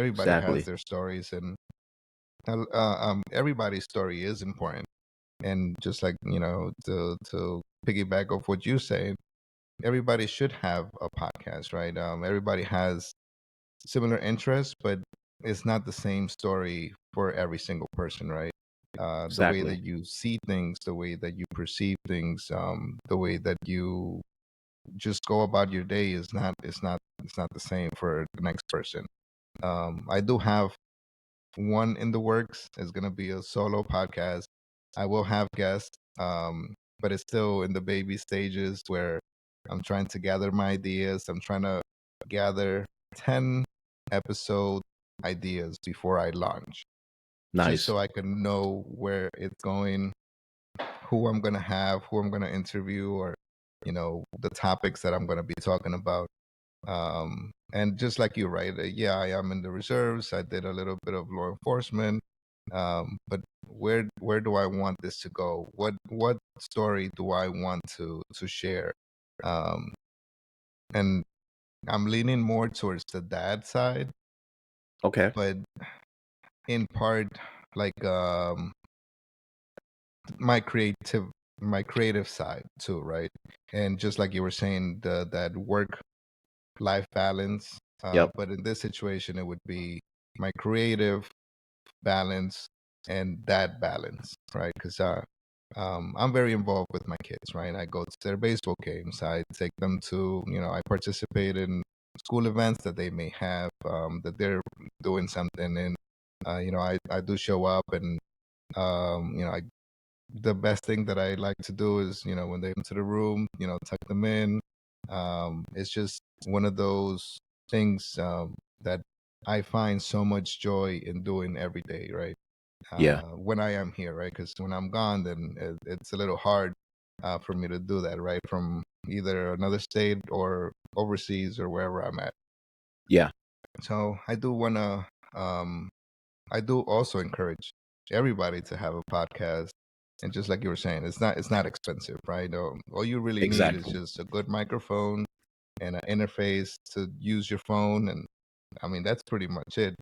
Everybody has Exactly. their stories, and everybody's story is important. And just like to piggyback off what you say, everybody should have a podcast, right? Everybody has similar interests, but it's not the same story for every single person, right? The way Exactly. that you see things, the way that you perceive things, the way that you just go about your day is not it's not the same for the next person. I do have one in the works. It's gonna be a solo podcast. I will have guests, but it's still in the baby stages where I'm trying to gather my ideas. I'm trying to gather 10 episode ideas before I launch, just Nice. so I can know where it's going, who I'm gonna have, who I'm gonna interview, or the topics that I'm gonna be talking about. And just like you, right? Yeah, I am in the reserves. I did a little bit of law enforcement. But where do I want this to go? What story do I want to share? Um, and I'm leaning more towards the dad side, Okay. but in part, like my creative side too, right? And just like you were saying, that work life balance. Yep. But in this situation, it would be my creative balance and that balance, right? Because I'm very involved with my kids, right? I go to their baseball games. I take them to, I participate in school events that they may have, that they're doing something. And, I do show up and, the best thing that I like to do is, when they come to the room, tuck them in. It's just one of those things that I find so much joy in doing every day, right? Yeah. When I am here, right? Because when I'm gone, then it's a little hard for me to do that, right? From either another state or overseas or wherever I'm at. Yeah. So um, I do also encourage everybody to have a podcast. And just like you were saying, it's not expensive, right? All you really need is Exactly. just a good microphone and an interface to use your phone, and I mean that's pretty much it.